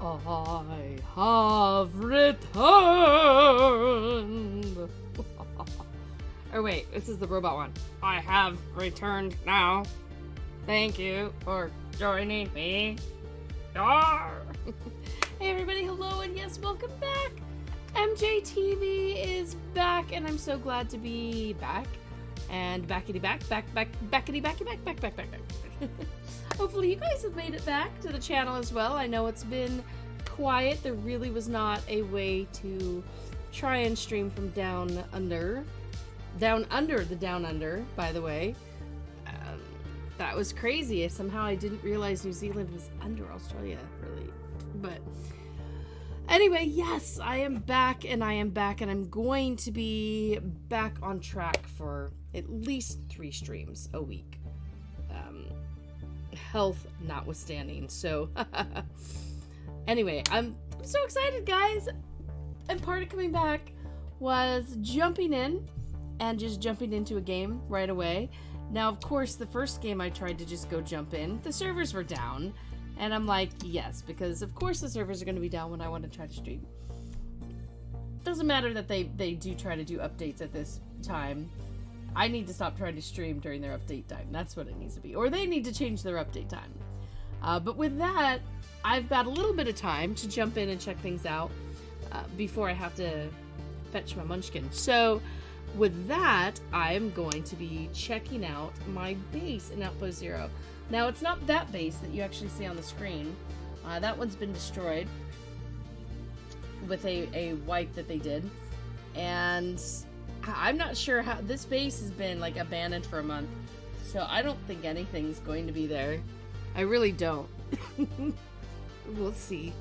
I have returned. Oh wait, this is the robot one. I have returned now. Thank you for joining me. Yar! Hey everybody, hello and yes, welcome back. MJTV is back and I'm so glad to be back. And backity back. Hopefully you guys have made it back to the channel as well. I know it's been quiet. There really was not a way to try and stream from down under the down under, by the way. That was crazy. Somehow I didn't realize New Zealand was under Australia, really. But anyway, yes, I am back and I'm going to be back on track for at least 3 streams a week. Health notwithstanding. So anyway, I'm so excited, guys. And part of coming back was jumping in and just jumping into a game right away. Now, of course, the first game I tried to just go jump in, the servers were down. And I'm like, yes, because of course the servers are going to be down when I want to try to stream. Doesn't matter that they do try to do updates at this time. I need to stop trying to stream during their update time. That's what it needs to be. Or they need to change their update time. But with that, I've got a little bit of time to jump in and check things out before I have to fetch my munchkin. So with that, I'm going to be checking out my base in Outpost Zero. Now, it's not that base that you actually see on the screen. That one's been destroyed with a wipe that they did. And I'm not sure how... This base has been, like, abandoned for a month. So I don't think anything's going to be there. I really don't. We'll see.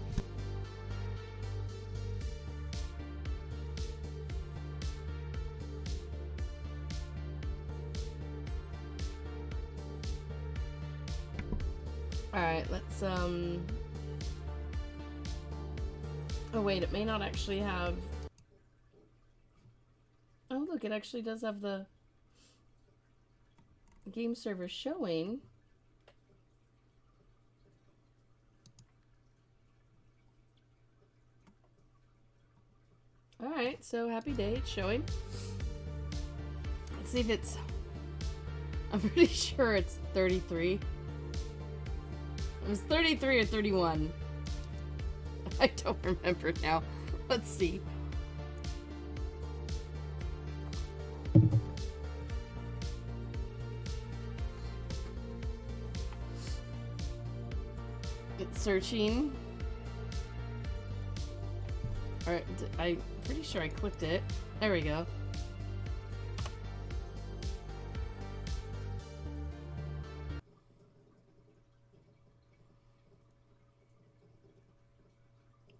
Alright, let's, Oh wait, it may not actually have... Oh look, it actually does have the game server showing. Alright, so happy day, it's showing. Let's see if it's... I'm pretty sure it's 33. It was 33 or 31. I don't remember now. Let's see. It's searching. Alright, I'm pretty sure I clicked it. There we go.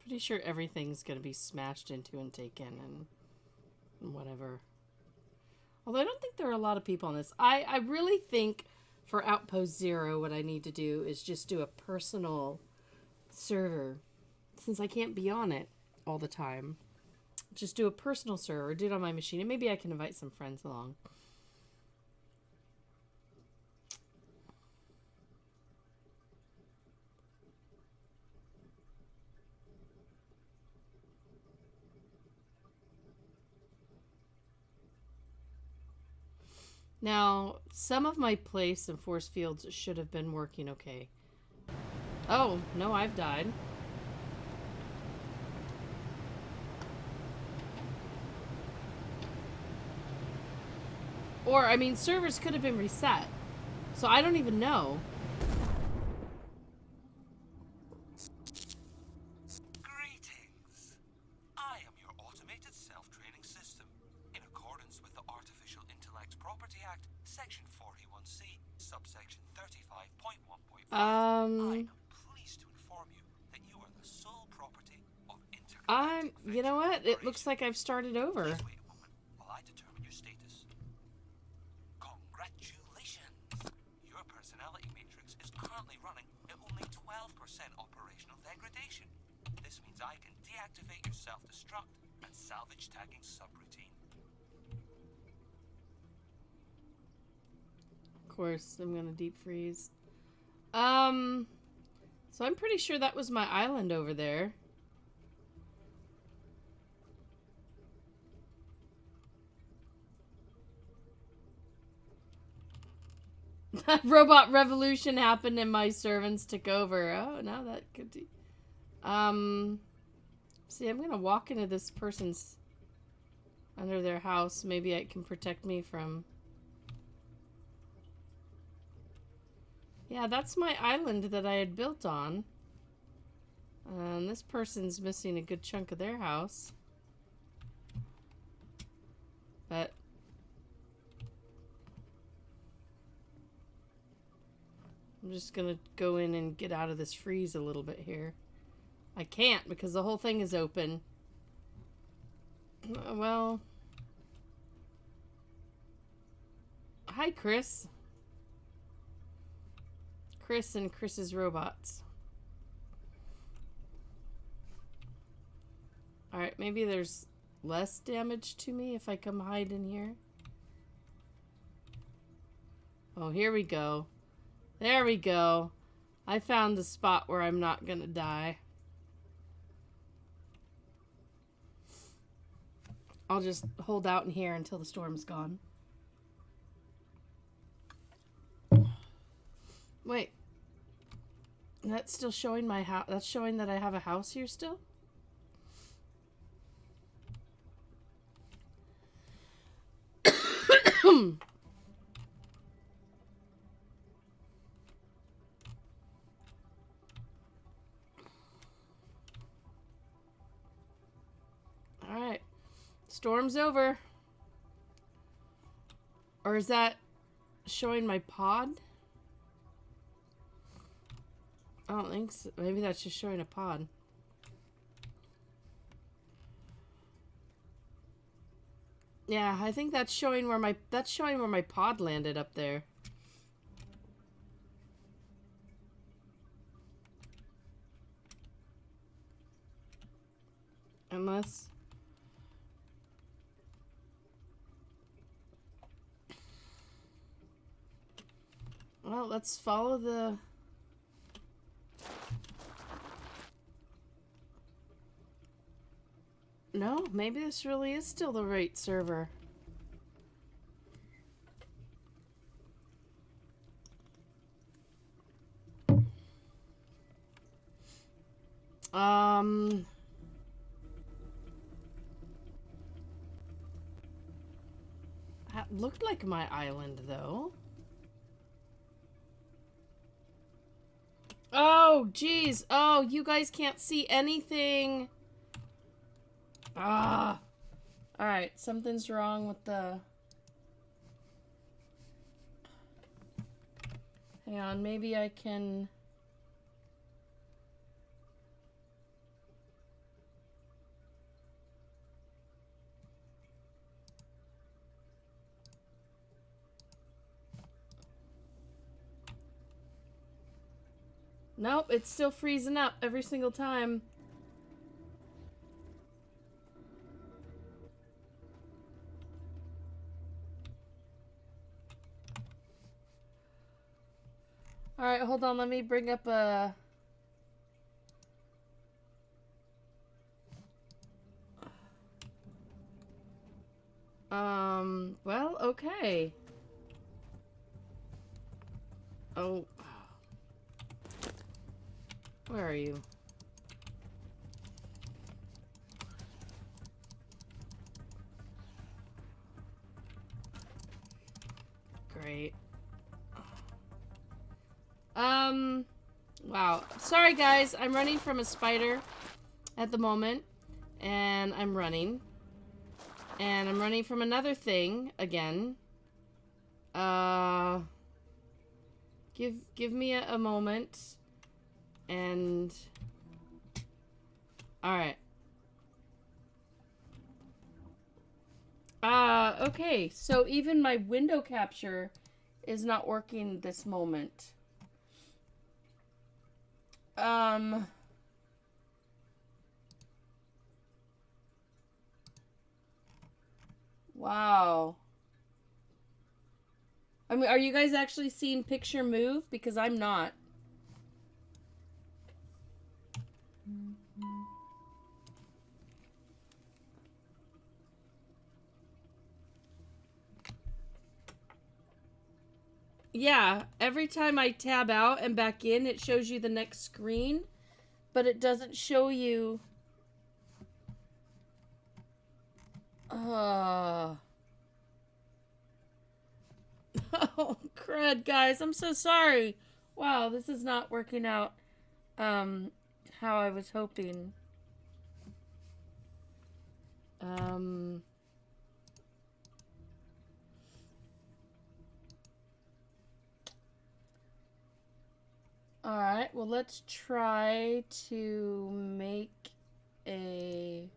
Pretty sure everything's gonna be smashed into and taken and whatever. Although I don't think there are a lot of people on this. I really think for Outpost Zero what I need to do is just do a personal server. Since I can't be on it all the time. Just do a personal server, do it on my machine, and maybe I can invite some friends along. Now, some of my place and force fields should have been working okay. Oh, no, I've died. Or, I mean, servers could have been reset. So I don't even know. Greetings. I am your automated self-training system. In accordance with the Artificial Intellects Property Act, Section 41C, subsection 35.1.5, I am pleased to inform you that you are the sole property of you know what? It looks like I've started over. Please wait a moment while I determine your status. Congratulations! Your personality matrix is currently running at only 12% operational degradation. This means I can deactivate your self-destruct and salvage tagging subroutine. Of course, I'm gonna deep freeze. So I'm pretty sure that was my island over there. Robot revolution happened and my servants took over. Oh, now that could be... See, I'm gonna walk into this person's... under their house. Maybe it can protect me from... Yeah, that's my island that I had built on. And this person's missing a good chunk of their house. But... I'm just gonna go in and get out of this freeze a little bit here. I can't because the whole thing is open. Well... Hi, Chris. Chris and Chris's robots. Alright, maybe there's less damage to me if I come hide in here. Oh, here we go. There we go. I found the spot where I'm not gonna die. I'll just hold out in here until the storm's gone. Wait. That's still showing my house. That's showing that I have a house here still? Alright. Storm's over. Or is that showing my pod? I don't think so. Maybe that's just showing a pod. Yeah, I think that's showing where my pod landed up there. Unless... Well, let's follow the... No, maybe this really is still the right server. That looked like my island, though. Oh, geez. Oh, you guys can't see anything. Ah. Alright, something's wrong with the... Hang on, maybe I can... Nope, it's still freezing up every single time. Alright, hold on, let me bring up a... Well, okay. Oh. Where are you? Great. Wow. Sorry, guys. I'm running from a spider at the moment. And I'm running. And I'm running from another thing again. Give me a moment. And... Alright. Okay. So even my window capture is not working this moment. Wow. I mean, are you guys actually seeing picture move? Because I'm not. Yeah, every time I tab out and back in, it shows you the next screen, but it doesn't show you... Oh, crud, guys. I'm so sorry. Wow, this is not working out how I was hoping. Alright, well, let's try to make a...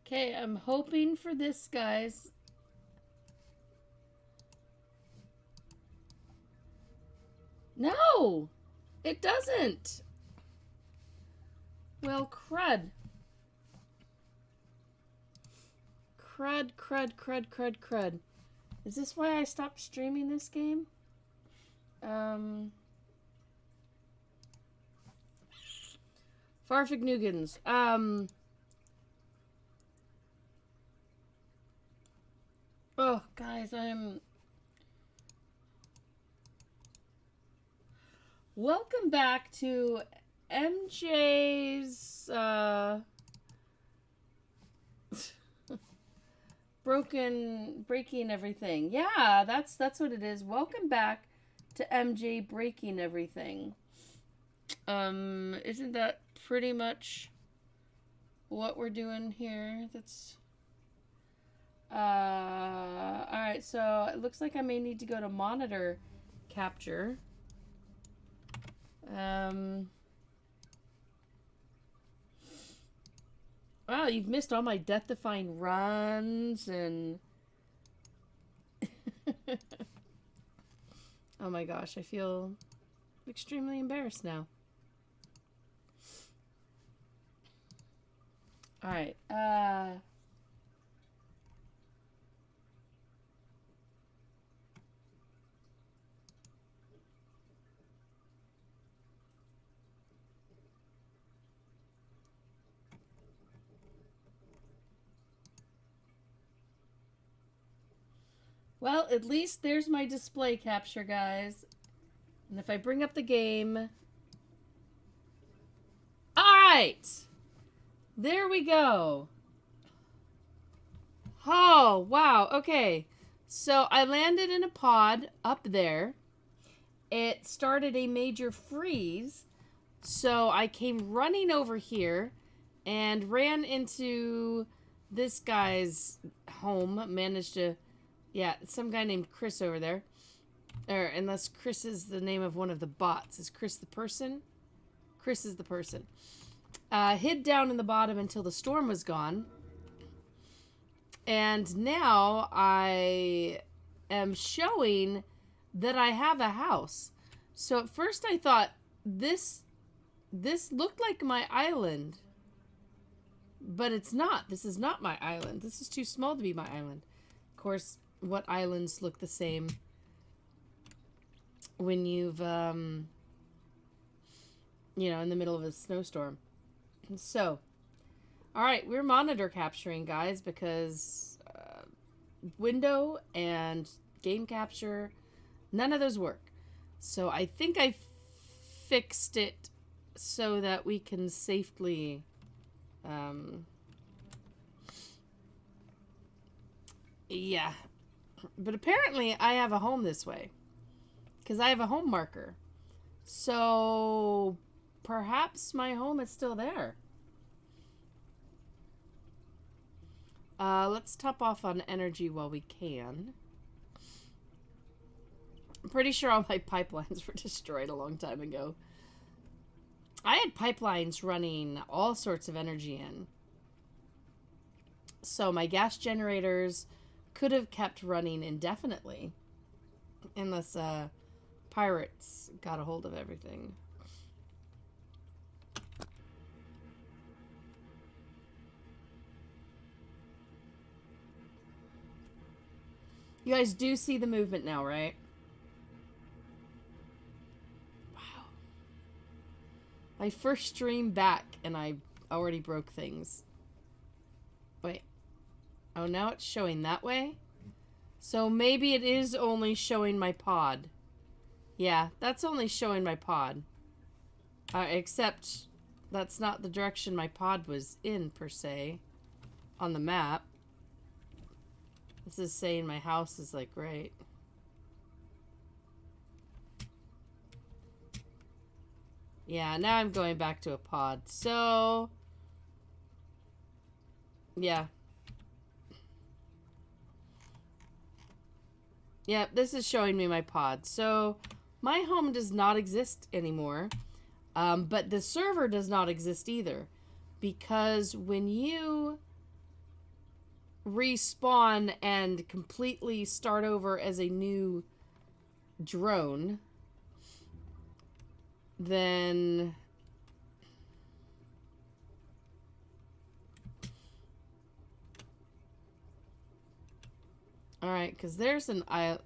Okay, I'm hoping for this, guys. No! It doesn't! Well, crud. Crud. Is this why I stopped streaming this game? Farfig Nugans. Oh, guys, Welcome back to MJ's, breaking everything. Yeah, that's what it is. Welcome back to MJ breaking everything. Isn't that pretty much what we're doing here? That's... Alright, so it looks like I may need to go to monitor capture. Wow, you've missed all my death-defying runs and... Oh my gosh, I feel extremely embarrassed now. Alright, well, at least there's my display capture, guys. And if I bring up the game... Alright! There we go. Oh, wow. Okay. So I landed in a pod up there. It started a major freeze. So I came running over here and ran into this guy's home. Managed to... Yeah, some guy named Chris over there. Or unless Chris is the name of one of the bots. Is Chris the person? Chris is the person. Hid down in the bottom until the storm was gone. And now I am showing that I have a house. So at first I thought this looked like my island. But it's not. This is not my island. This is too small to be my island. Of course, what islands look the same when you've, you know, in the middle of a snowstorm. So, alright, we're monitor capturing, guys, because window and game capture, none of those work. So I think I fixed it so that we can safely, yeah. But apparently I have a home this way. Because I have a home marker. So perhaps my home is still there. Let's top off on energy while we can. I'm pretty sure all my pipelines were destroyed a long time ago. I had pipelines running all sorts of energy in. So my gas generators could have kept running indefinitely. Unless pirates got a hold of everything. You guys do see the movement now, right? Wow. My first stream back and I already broke things. Wait. Oh, now it's showing that way? So maybe it is only showing my pod. Yeah, that's only showing my pod. Except that's not the direction my pod was in, per se, on the map. This is saying my house is, like, right. Yeah, now I'm going back to a pod. So, yeah. Yeah, this is showing me my pod. So, my home does not exist anymore. But the server does not exist either. Because when you respawn and completely start over as a new drone, then all right, because there's an island.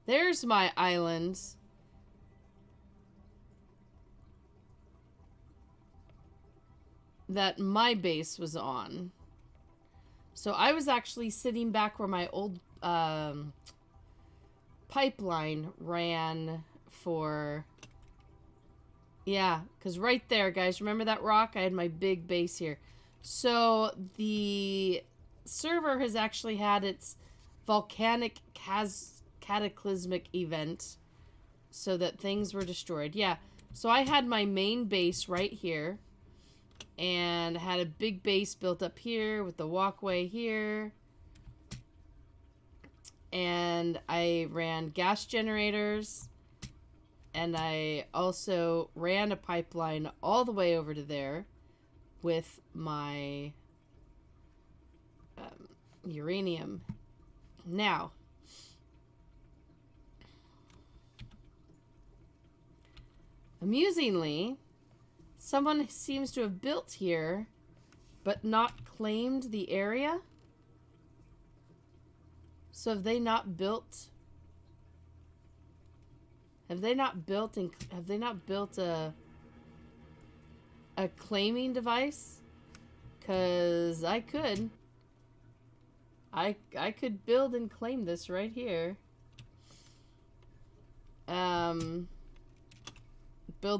There's my island. That my base was on. So I was actually sitting back where my old pipeline ran for. Yeah, because right there, guys, remember that rock? I had my big base here. So the server has actually had its volcanic cataclysmic event so that things were destroyed. Yeah, so I had my main base right here and had a big base built up here with the walkway here. And I ran gas generators. And I also ran a pipeline all the way over to there with my uranium. Now, amusingly, someone seems to have built here, but not claimed the area. So have they not built? Have they not built a claiming device? 'Cause I could. I could build and claim this right here. Build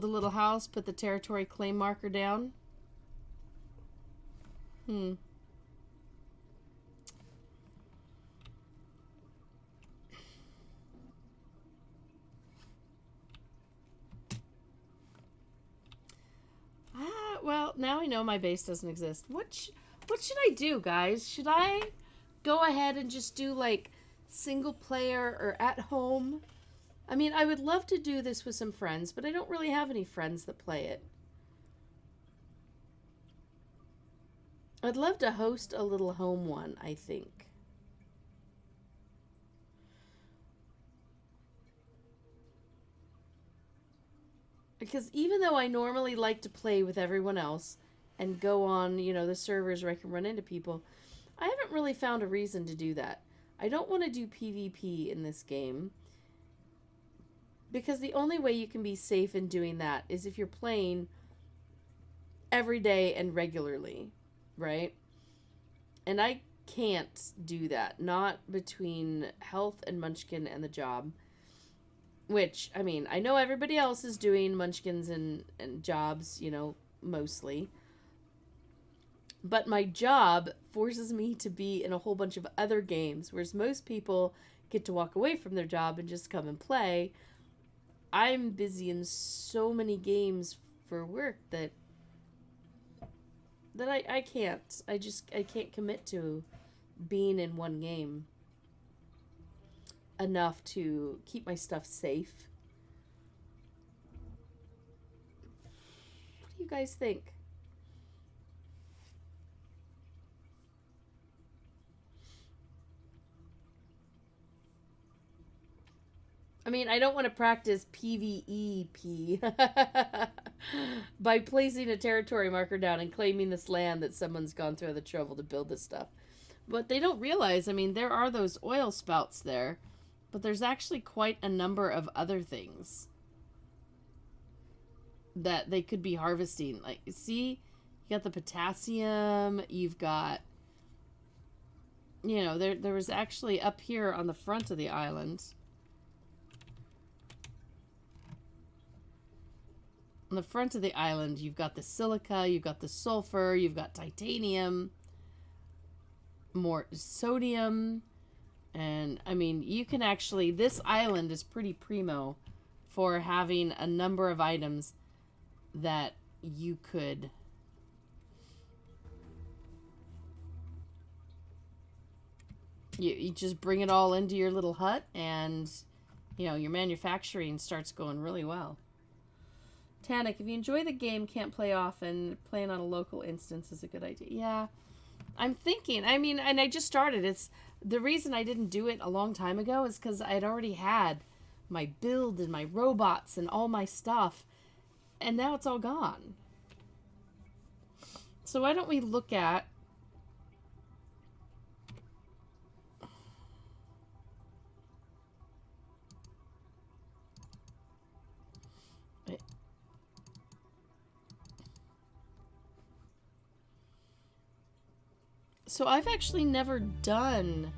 a little house, put the territory claim marker down. Well, now I know my base doesn't exist. What should I do, guys? Should I go ahead and just do, like, single player or at home? I mean, I would love to do this with some friends, but I don't really have any friends that play it. I'd love to host a little home one, I think. Because even though I normally like to play with everyone else and go on, you know, the servers where I can run into people, I haven't really found a reason to do that. I don't want to do PvP in this game. Because the only way you can be safe in doing that is if you're playing every day and regularly, right? And I can't do that. Not between Health and Munchkin and the job. Which, I mean, I know everybody else is doing Munchkins and jobs, you know, mostly. But my job forces me to be in a whole bunch of other games, whereas most people get to walk away from their job and just come and play. I'm busy in so many games for work that I can't. I can't commit to being in one game enough to keep my stuff safe. What do you guys think? I mean, I don't want to practice PvEP by placing a territory marker down and claiming this land that someone's gone through the trouble to build this stuff. But they don't realize, I mean, there are those oil spouts there, but there's actually quite a number of other things that they could be harvesting. Like, see, you got the potassium, you've got, you know, there was actually up here on the front of the island. On the front of the island, you've got the silica, you've got the sulfur, you've got titanium, more sodium, and I mean, you can actually, this island is pretty primo for having a number of items that you could you just bring it all into your little hut, and you know, your manufacturing starts going really well. Tannic, if you enjoy the game, can't play often, playing on a local instance is a good idea. Yeah, I'm thinking, I mean, and I just started. It's the reason I didn't do it a long time ago is because I'd already had my build and my robots and all my stuff, and now it's all gone. So why don't we look at so I've actually never done.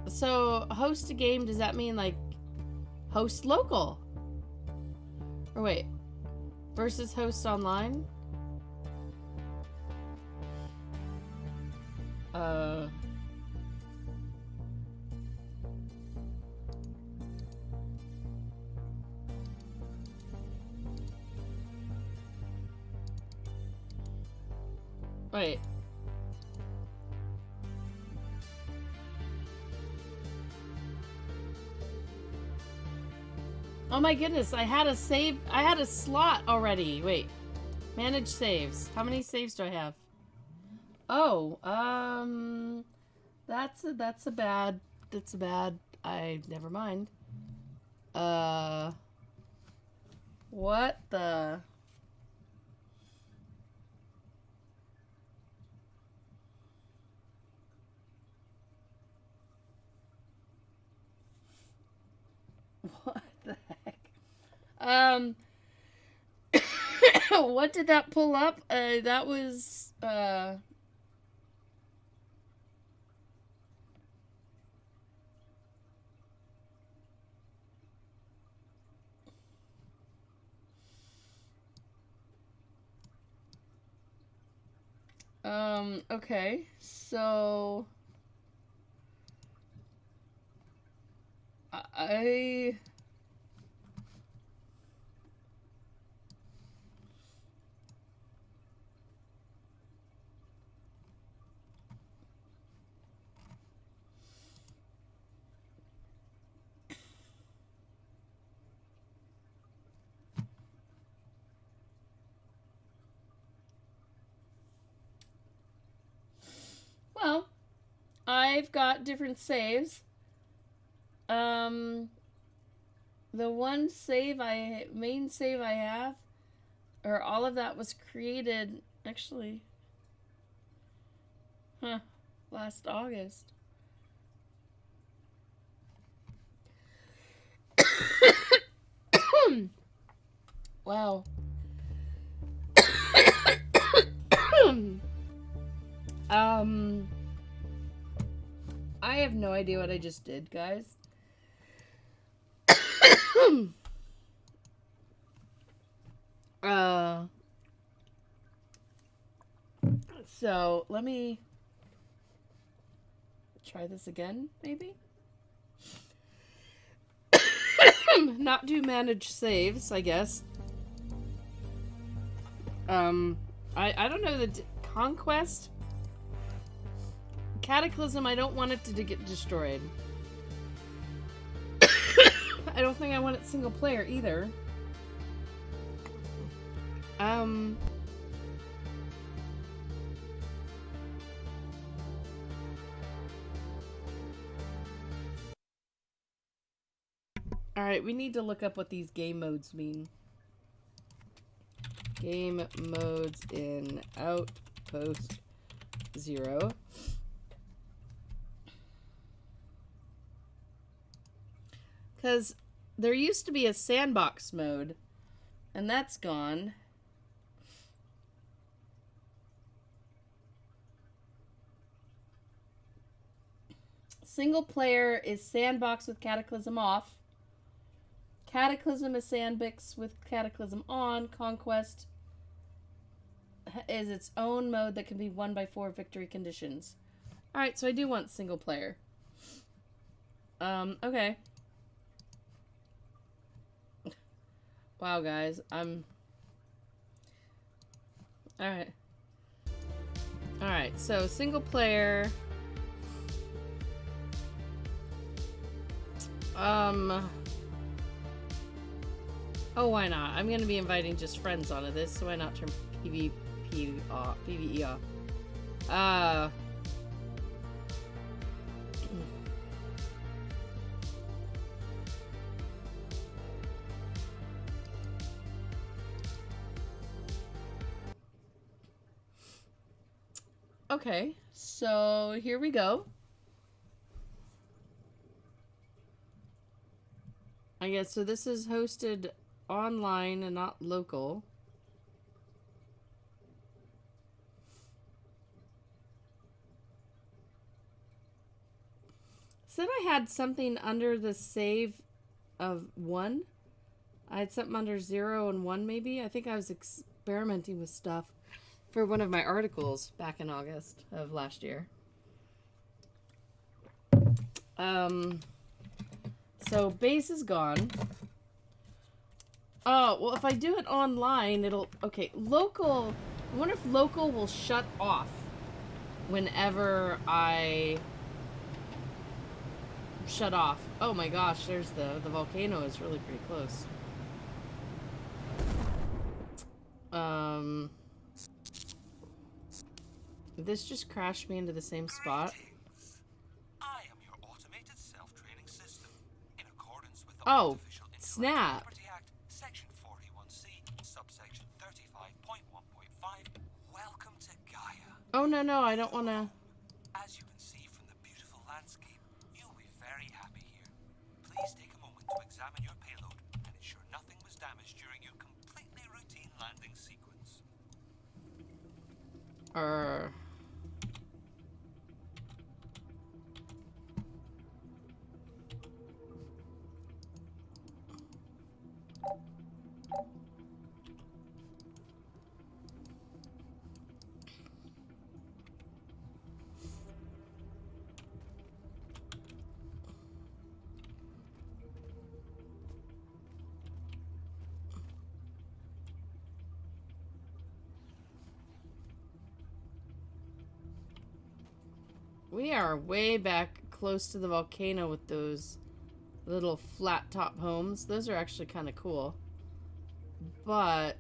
So host a game, does that mean like host local? Or wait, versus host online? Wait. Oh my goodness, I had a save, I had a slot already. Wait. Manage saves. How many saves do I have? Oh, that's a bad, never mind. What the? What the heck? What did that pull up? That was, okay, so I well, I've got different saves. The one main save I have, or all of that was created, actually, last August. Wow. I have no idea what I just did, guys. So let me try this again, maybe? Not do manage saves, I guess. I don't know, the Conquest? Cataclysm, I don't want it to get destroyed. I don't think I want it single player either. Alright, we need to look up what these game modes mean. Game modes in Outpost 0. Because there used to be a sandbox mode, and that's gone. Single player is sandbox with Cataclysm off. Cataclysm is sandbox with Cataclysm on. Conquest is its own mode that can be won by 4 victory conditions. Alright, so I do want single player. Okay. Wow, guys, I'm... Alright. Alright, so single player... Oh, why not? I'm gonna be inviting just friends onto this, so why not turn PvE off? Okay, so here we go. I guess, so this is hosted online and not local. Said I had something under the save of 1. I had something under 0 and 1 maybe. I think I was experimenting with stuff for one of my articles back in August of last year. So base is gone. Oh, well, if I do it online, it'll... Okay, local... I wonder if local will shut off whenever I shut off. Oh my gosh, there's the volcano is really pretty close. This just crashed me into the same spot. I am your automated self-training system in accordance with the Oh, Artificial snap. Property Act, Section 41C, subsection 35.1.5. Welcome to Gaia. Oh, no, I don't want to... As you can see from the beautiful landscape, you'll be very happy here. Please take a moment to examine your payload and ensure nothing was damaged during your completely routine landing sequence. We are way back close to the volcano with those little flat top homes. Those are actually kind of cool. But...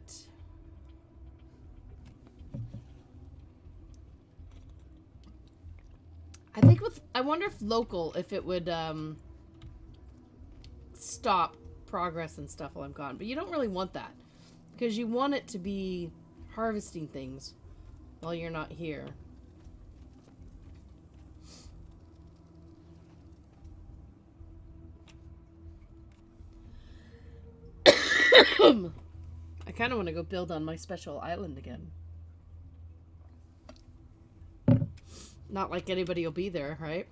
I think with... I wonder if local, if it would stop progress and stuff while I'm gone. But you don't really want that. Because you want it to be harvesting things while you're not here. I kind of want to go build on my special island again. Not like anybody will be there, right?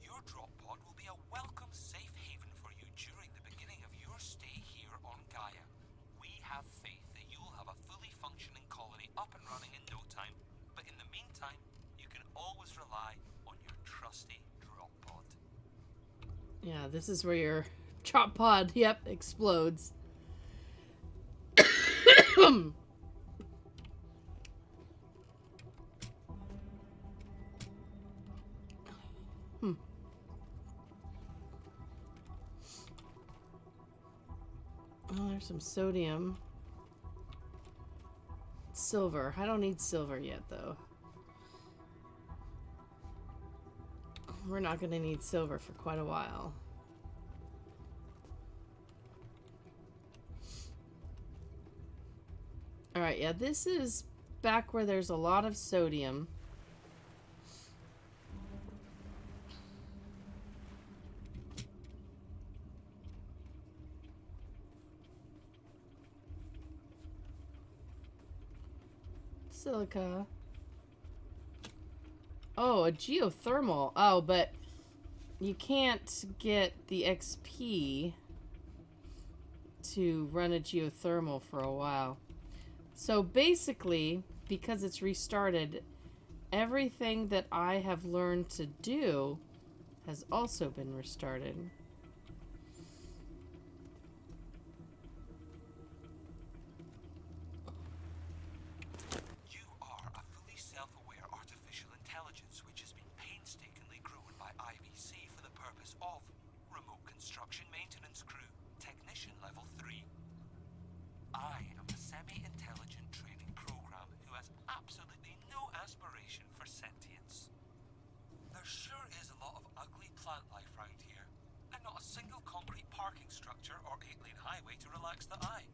Your drop pod will be a welcome safe haven for you during the beginning of your stay here on Gaia. We have faith that you'll have a fully functioning colony up and running in no time, but in the meantime, you can always rely on your trusty drop pod. Yeah, this is where your drop pod, yep, explodes. Oh, there's some sodium. Silver. I don't need silver yet, though. We're not going to need silver for quite a while. Alright, yeah, this is back where there's a lot of sodium. Silica. Oh, a geothermal. Oh, but you can't get the XP to run a geothermal for a while. So basically, because it's restarted, everything that I have learned to do has also been restarted. You are a fully self-aware artificial intelligence which has been painstakingly grown by IVC for the purpose of remote construction maintenance crew, technician level 3. I am a semi-intelligent training program who has absolutely no aspiration for sentience. There sure is a lot of ugly plant life round here, and not a single concrete parking structure or 8-lane highway to relax the eye.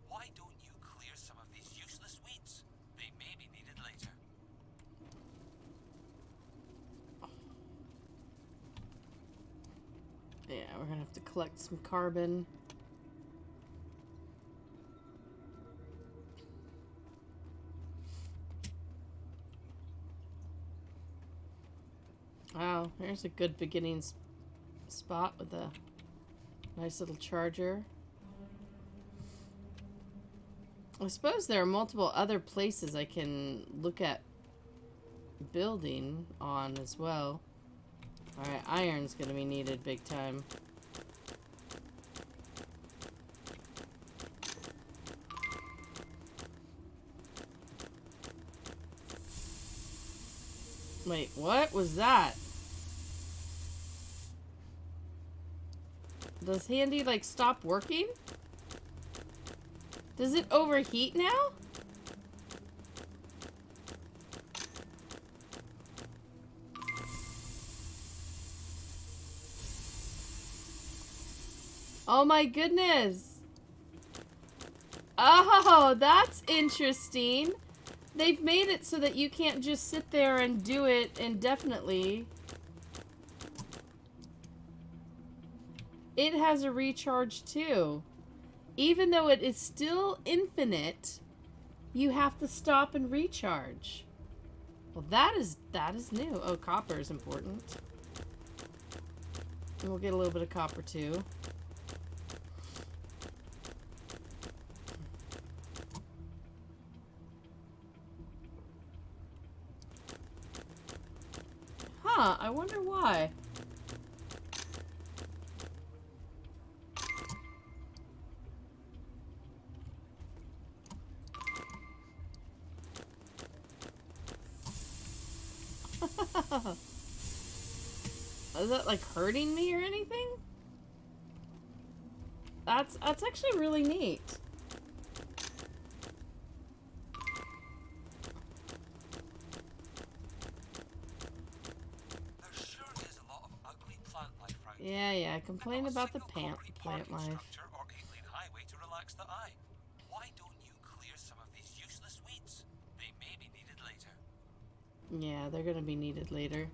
Why don't you clear some of these useless weeds? They may be needed later. Yeah, we're gonna have to collect some carbon. Wow, here's a good beginning spot with a nice little charger. I suppose there are multiple other places I can look at building on as well. Alright, iron's gonna be needed big time. Wait, what was that? Does Handy, like, stop working? Does it overheat now? Oh my goodness. Oh, that's interesting. They've made it so that you can't just sit there and do it indefinitely. It has a recharge too. Even though it is still infinite, you have to stop and recharge. Well, that is new. Oh, copper is important. And we'll get a little bit of copper too. Huh, I wonder why. Is that like hurting me or anything? That's actually really neat. There sure is a lot of ugly plant life round Yeah, yeah, I complain not a about the single concrete plant parking life. structure or 8-lane highway to relax the eye. Why don't you clear some of these useless weeds? They may be needed later. Yeah, they're gonna be needed later.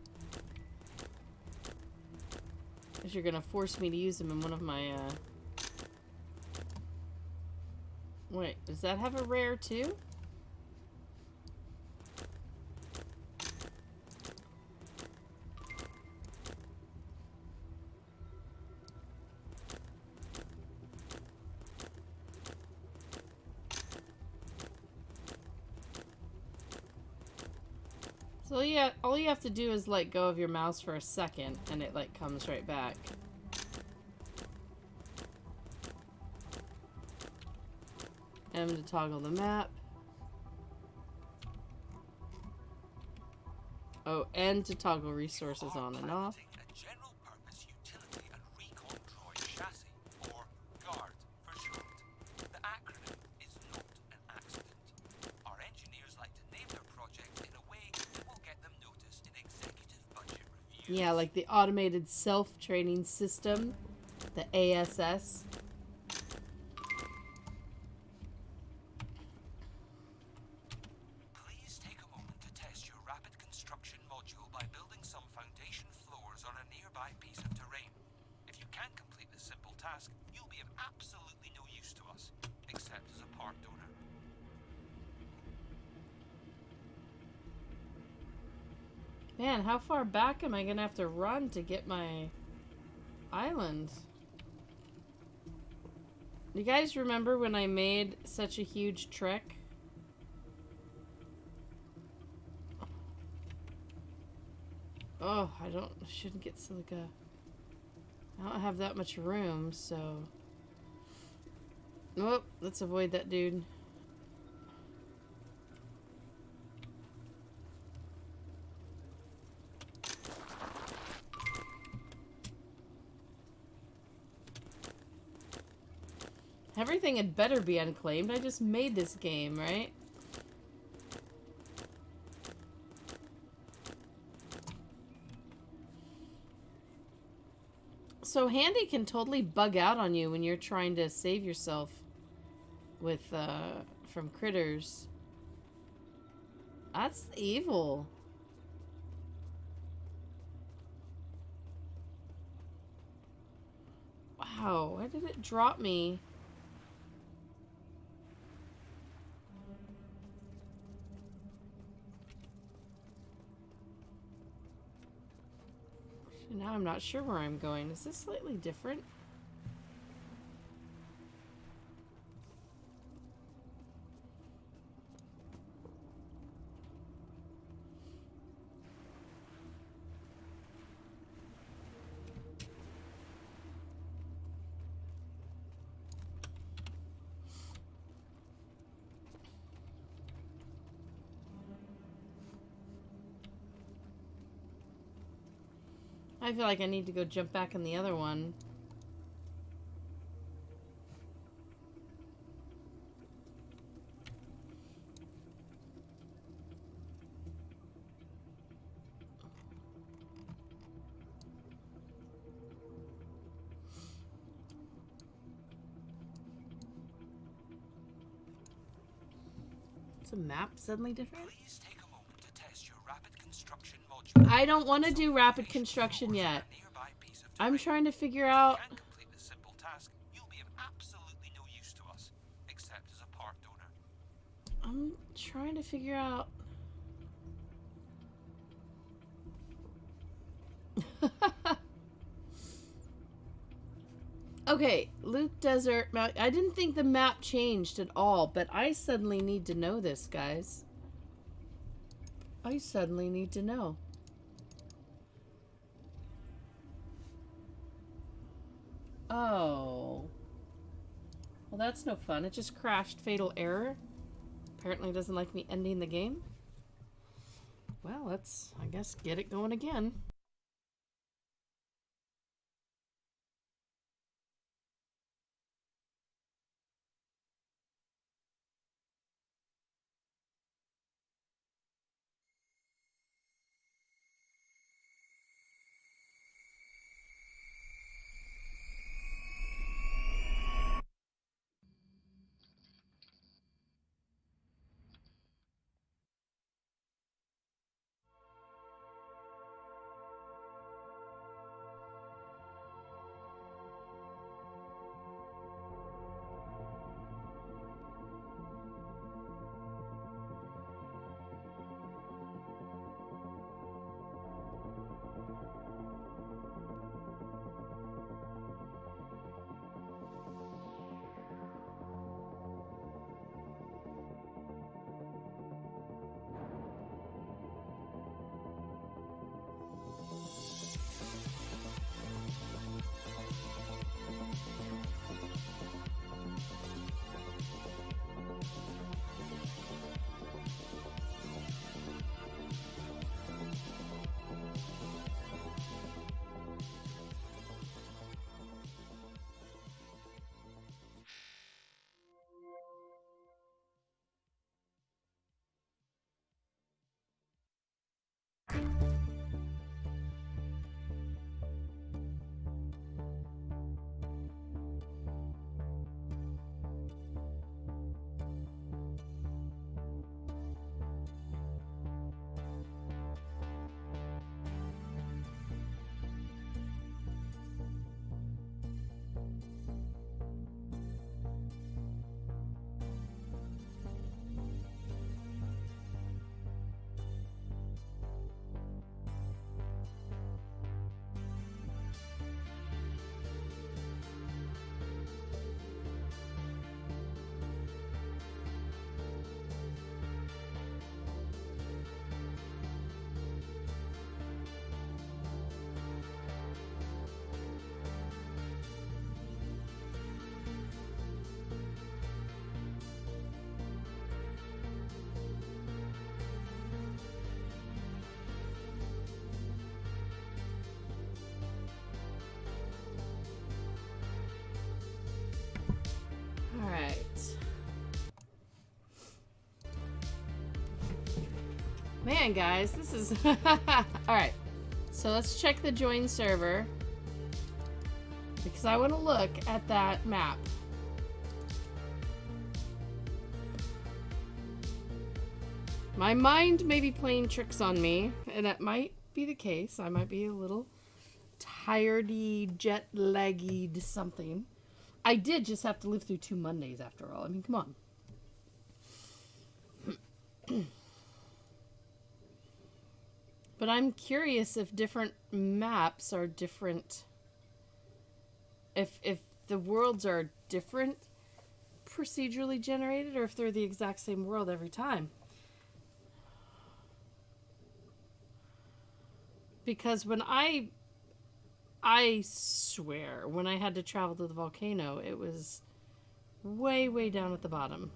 Because you're gonna force me to use them in one of my, Wait, does that have a rare too? So yeah, all you have to do is let go of your mouse for a second and it like comes right back. M to toggle the map. Oh, N to toggle resources on and off. Piloting a general purpose utility and recon droid chassis, or GUARD for short. The acronym is not an accident. Our engineers like to name their projects in a way that will get them noticed in executive budget reviews. Yeah, like the automated self-training system, the ASS. Please take a moment to test your rapid construction module by building some foundation floors on a nearby piece of terrain. If you can't complete this simple task, you'll be of absolutely no use to us, except as a part donor. Man, how far back am I gonna have to run to get my island? You guys remember when I made such a huge trek? Oh, I shouldn't get silica. I don't have that much room, so... Nope, let's avoid that dude. Everything had better be unclaimed. I just made this game, right? So Handy can totally bug out on you when you're trying to save yourself with from critters. That's evil. Wow, why did it drop me? Now I'm not sure where I'm going. Is this slightly different? I feel like I need to go jump back in the other one. Is the map suddenly different? Please take a moment to test your rapid construction module. I don't want to do rapid construction yet. I'm trying to figure out... If you can't complete this simple task, you'll be of absolutely no use to us, except as a part donor. I'm trying to figure out... Okay, Luke Desert Mount. I didn't think the map changed at all, but I suddenly need to know this, guys. I suddenly need to know. Oh. Well, that's no fun. It just crashed. Fatal error. Apparently doesn't like me ending the game. Well, let's, I guess, get it going again. Man, guys, this is... Alright, so let's check the join server. Because I want to look at that map. My mind may be playing tricks on me, and that might be the case. I might be a little tired-y, jet-laggy something. I did just have to live through 2 Mondays after all. I mean, come on. But I'm curious if different maps are different. If the worlds are different procedurally generated, or if they're the exact same world every time. Because when I swear, when I had to travel to the volcano, it was way, way down at the bottom.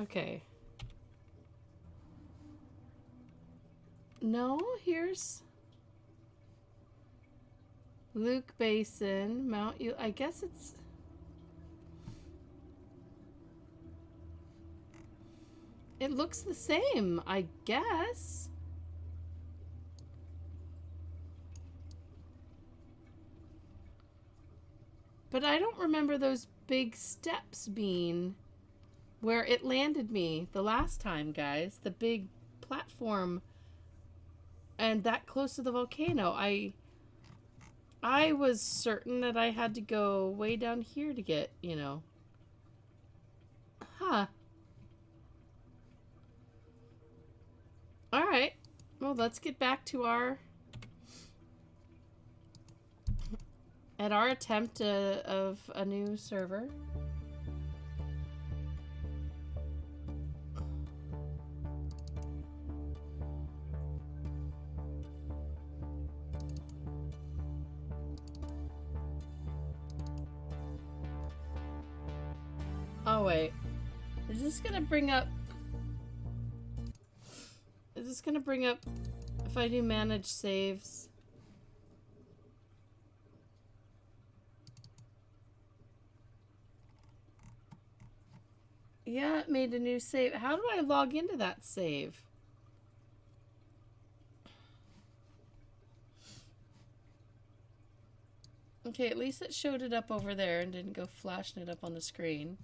Okay. No, here's Luke Basin, Mount U. I guess it's... It looks the same, I guess. But I don't remember those big steps being where it landed me the last time, guys. The big platform and that close to the volcano. I was certain that I had to go way down here to get, you know. Huh. Alright. Well, let's get back to our attempt of a new server. Oh wait. Is this gonna bring up if I do manage saves? Yeah, it made a new save. How do I log into that save? Okay, at least it showed it up over there and didn't go flashing it up on the screen.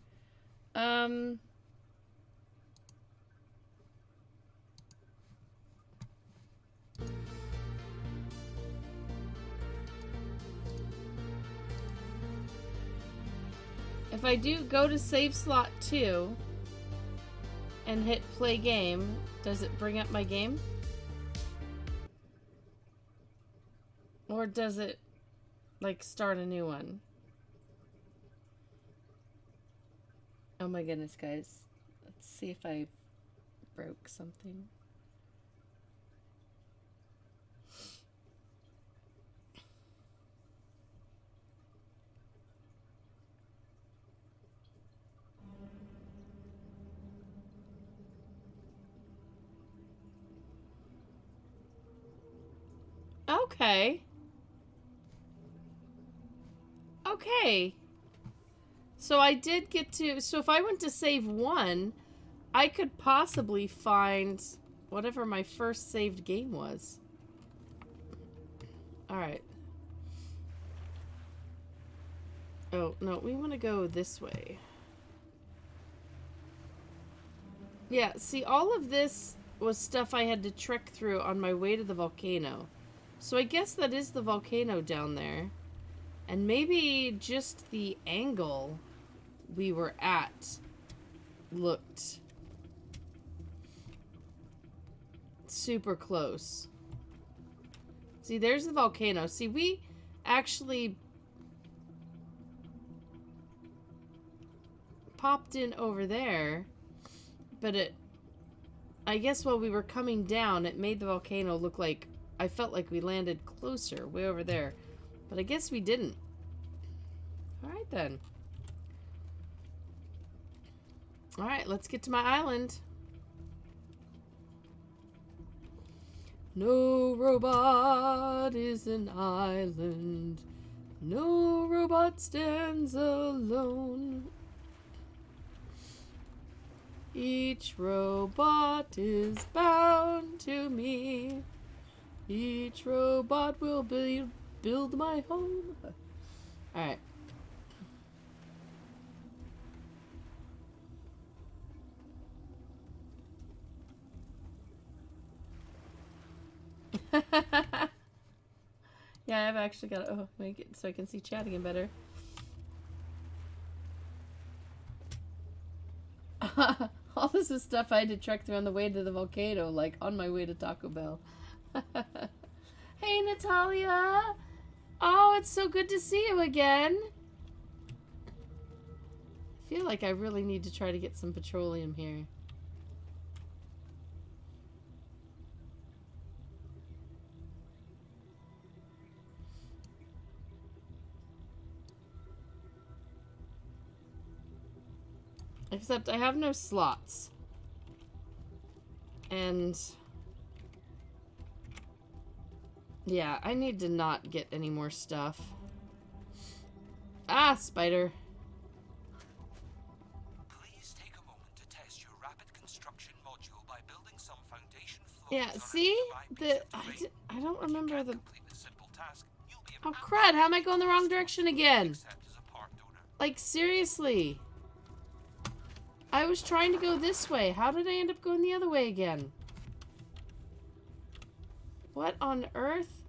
If I do go to save slot 2 and hit play game, does it bring up my game? Or does it, like, start a new one? Oh my goodness, guys. Let's see if I broke something. Okay. Okay. So I did get to... So if I went to save 1, I could possibly find whatever my first saved game was. Alright. Oh, no. We want to go this way. Yeah, see, all of this was stuff I had to trek through on my way to the volcano. So I guess that is the volcano down there. And maybe just the angle we were at looked super close. See, there's the volcano. See, we actually popped in over there, but I guess while we were coming down, it made the volcano look like, I felt like we landed closer, way over there. But I guess we didn't. Alright then. Alright, let's get to my island. No robot is an island. No robot stands alone. Each robot is bound to me. Each robot will build my home. Alright. Yeah, I've actually got to make it so I can see chat again better. All this is stuff I had to trek through on the way to the volcano, like on my way to Taco Bell. Hey, Natalia! Oh, it's so good to see you again. I feel like I really need to try to get some petroleum here. Except I have no slots. And yeah, I need to not get any more stuff. Ah, spider. Please take a moment to test your rapid construction module by building some foundation floors. Yeah, see? I don't remember the... Complete this simple task, you'll be Oh, crud, how am I going the wrong direction again? accept as a part donor. Like, seriously. I was trying to go this way. How did I end up going the other way again? What on earth?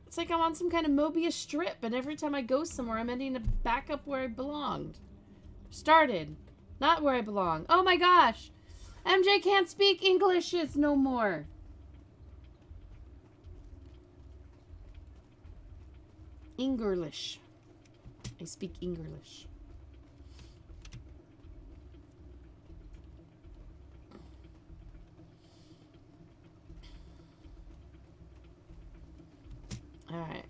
It's like I'm on some kind of Mobius strip, and every time I go somewhere, I'm ending up back up where I belonged. Started. Not where I belong. Oh my gosh! MJ can't speak Englishes no more. English. I speak English. Alright.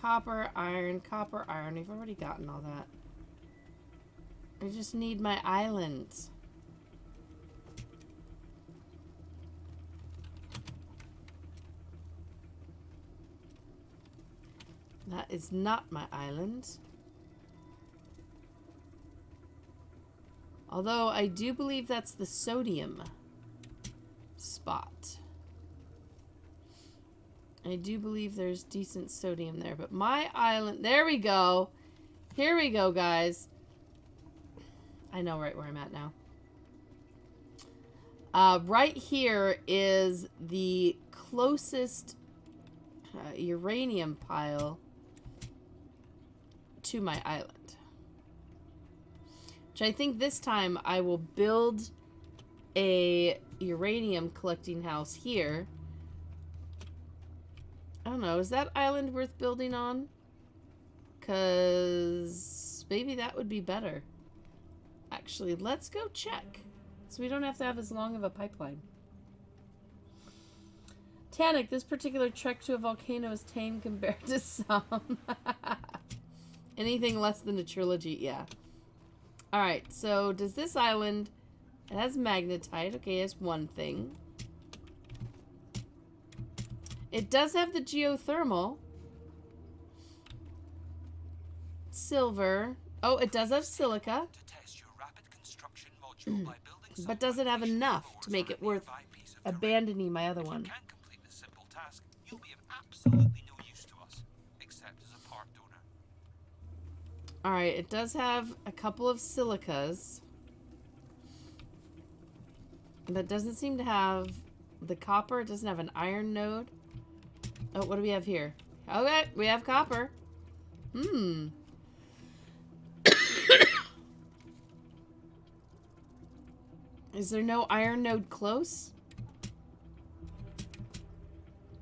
Copper, iron, copper, iron. We've already gotten all that. I just need my islands. That is not my island. Although I do believe that's the sodium spot. I do believe there's decent sodium there, but my island... There we go. Here we go, guys. I know right where I'm at now. Right here is the closest uranium pile to my island. Which I think this time I will build a uranium collecting house here. I don't know, is that island worth building on? Because maybe that would be better. Actually, let's go check. So we don't have to have as long of a pipeline. Tannic, this particular trek to a volcano is tame compared to some. Anything less than a trilogy, yeah. Alright, so does this island... It has magnetite. Okay, that's one thing. It does have the geothermal. Silver. Oh, it does have silica. But does it have enough to make it worth abandoning my other one? Alright, it does have a couple of silicas. But it doesn't seem to have the copper. It doesn't have an iron node. Oh, what do we have here? Okay, we have copper. Is there no iron node close?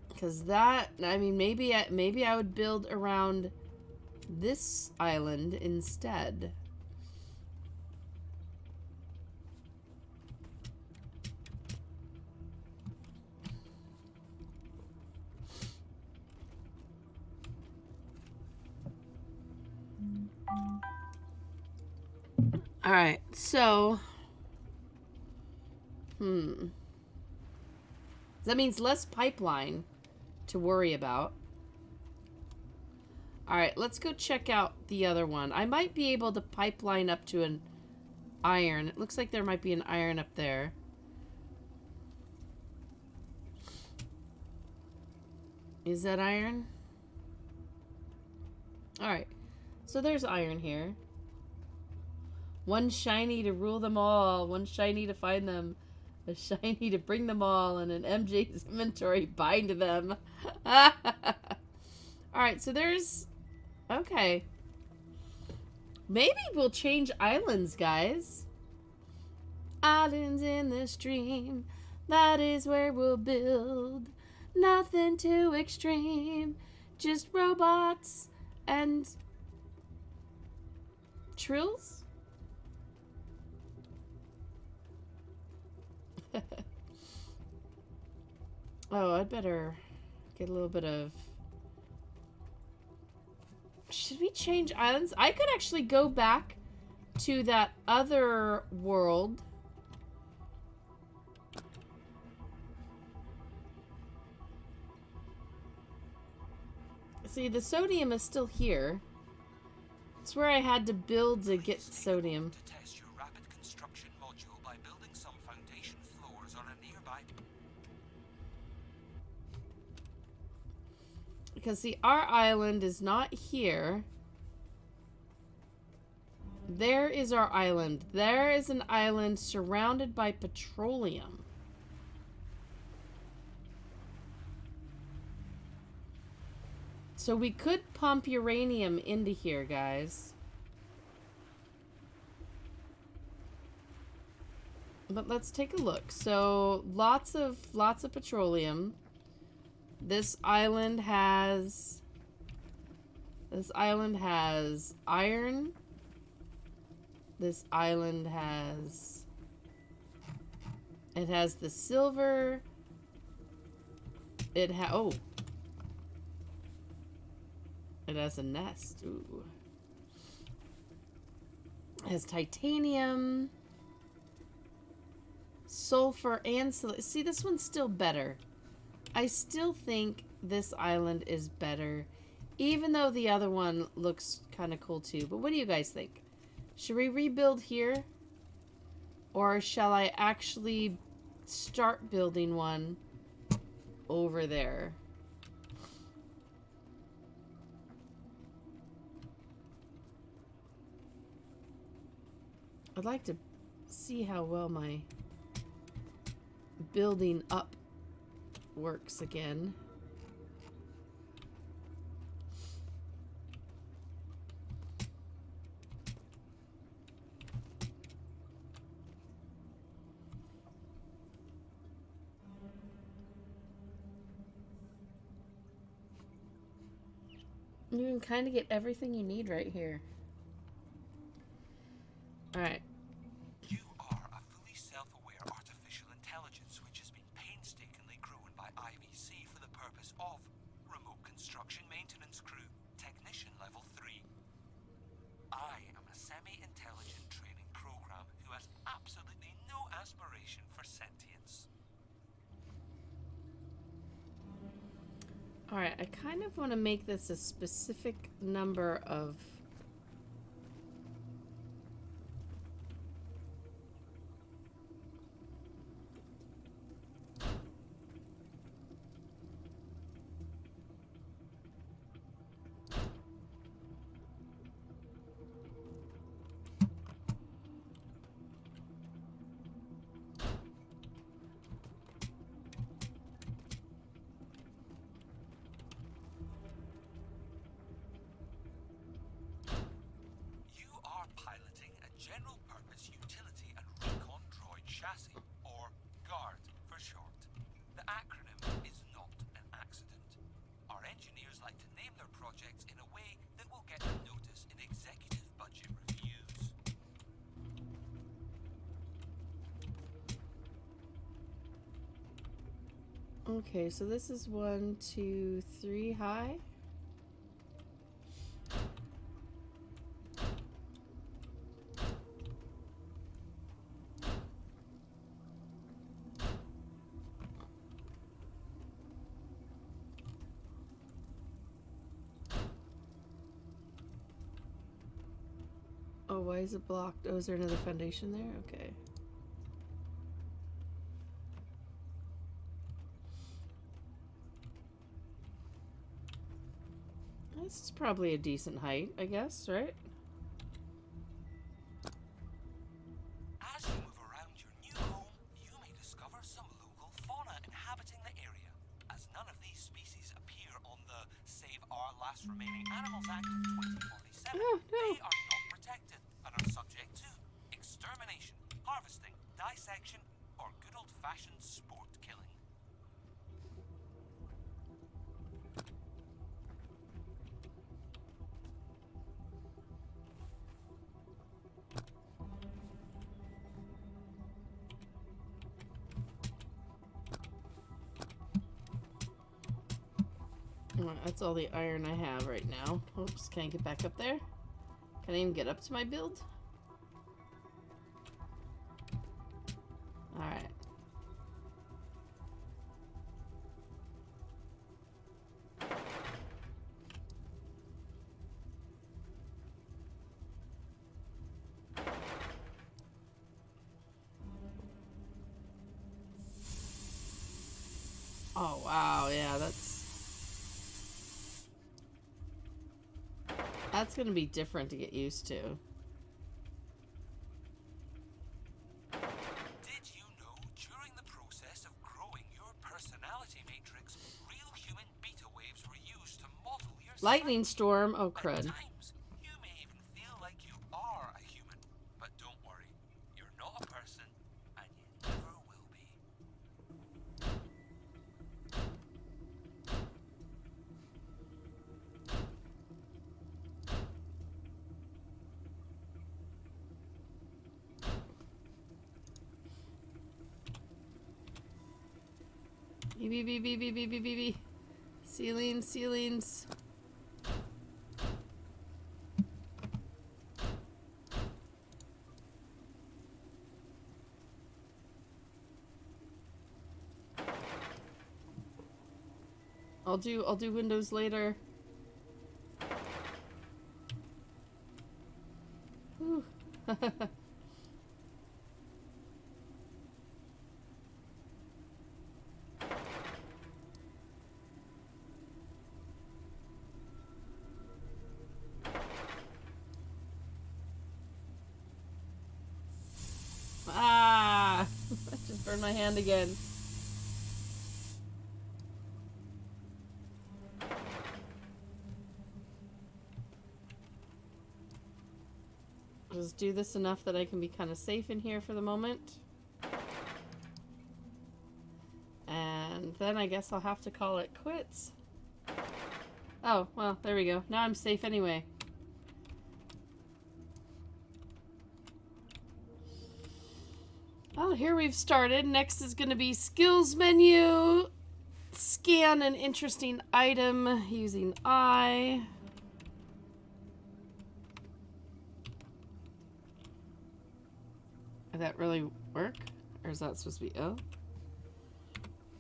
Because that, I mean, maybe I would build around this island instead. All right, so that means less pipeline to worry about. All right, let's go check out the other one. I might be able to pipeline up to iron. It looks like there might be an iron up there. Is that iron? Alright. So there's iron here. One shiny to rule them all. One shiny to find them. A shiny to bring them all. And an MJ's inventory bind them. Alright, so there's... Okay. Maybe we'll change islands, guys. Islands in the stream. That is where we'll build. Nothing too extreme. Just robots and... trills? Oh, I'd better get a little bit of... Should we change islands? I could actually go back to that other world. See, the sodium is still here. It's where I had to build to get sodium. To test your rapid construction module by building some foundation floors on a nearby... Because, see, our island is not here. There is our island. There is an island surrounded by petroleum. So we could pump uranium into here, guys. But let's take a look. So lots of petroleum. This island has iron. This island has the silver. It has a nest. Ooh. It has titanium, sulfur, and see, this one's still better. I still think this island is better, even though the other one looks kind of cool too. But what do you guys think? Should we rebuild here? Or shall I actually start building one over there? I'd like to see how well my building up works again. You can kind of get everything you need right here. Alright. You are a fully self-aware artificial intelligence which has been painstakingly grown by IVC for the purpose of remote construction maintenance crew, technician level 3. I am a semi-intelligent training program who has absolutely no aspiration for sentience. Alright, I kind of want to make this a specific number of... General-purpose utility and recon droid chassis, or GUARD for short. The acronym is not an accident. Our engineers like to name their projects in a way that will get them notice in executive budget reviews. Okay, so this is 1, 2, 3 high. why is it blocked? Oh, is there another foundation there? Okay. This is probably a decent height, I guess, right? As you move around your new home, you may discover some local fauna inhabiting the area. As none of these species appear on the Save Our Last Remaining Animals Act of 2047, Oh, no. they are not protected and are subject to extermination, harvesting, dissection, or good old-fashioned sport killing. Alright, that's all the iron I have right now. Oops, can I get back up there? Can I even get up to my build? Alright. Oh wow, yeah, that's gonna be different to get used to. Did you know during the process of growing your personality matrix, real human beta waves were used to model your Lightning psyche? storm, oh At crud. times, you may even feel like you are a human. But don't worry, you're not a person, and you never will be. Beep. Ceilings. I'll do windows later. Whew. Ah! I just burned my hand again. Just do this enough that I can be kind of safe in here for the moment. And then I guess I'll have to call it quits. Oh, well, there we go. Now I'm safe anyway. Well, here we've started. Next is going to be skills menu. Scan an interesting item using I. Did that really work? Or is that supposed to be O?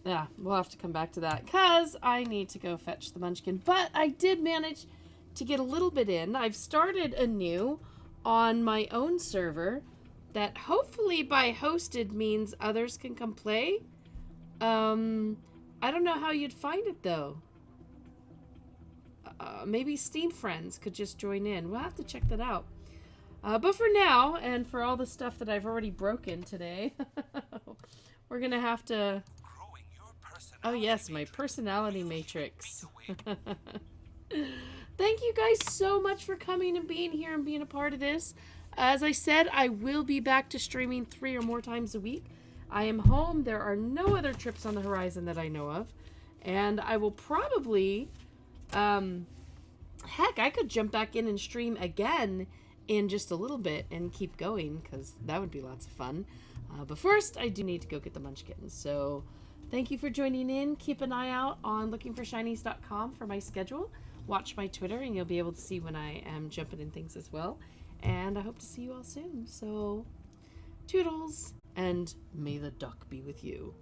Yeah, we'll have to come back to that because I need to go fetch the munchkin. But I did manage to get a little bit in. I've started anew on my own server that hopefully by hosted means others can come play. I don't know how you'd find it though. Maybe Steam friends could just join in. We'll have to check that out. But for now, and for all the stuff that I've already broken today, we're gonna have to... Oh yes, my personality matrix. Thank you guys so much for coming and being here and being a part of this. As I said, I will be back to streaming 3 or more times a week. I am home. There are no other trips on the horizon that I know of. And I will probably... heck, I could jump back in and stream again in just a little bit and keep going, because that would be lots of fun. But first, I do need to go get the munchkins. So thank you for joining in. Keep an eye out on lookingforshinies.com for my schedule. Watch my Twitter, and you'll be able to see when I am jumping in things as well. And I hope to see you all soon. So, toodles, and may the duck be with you.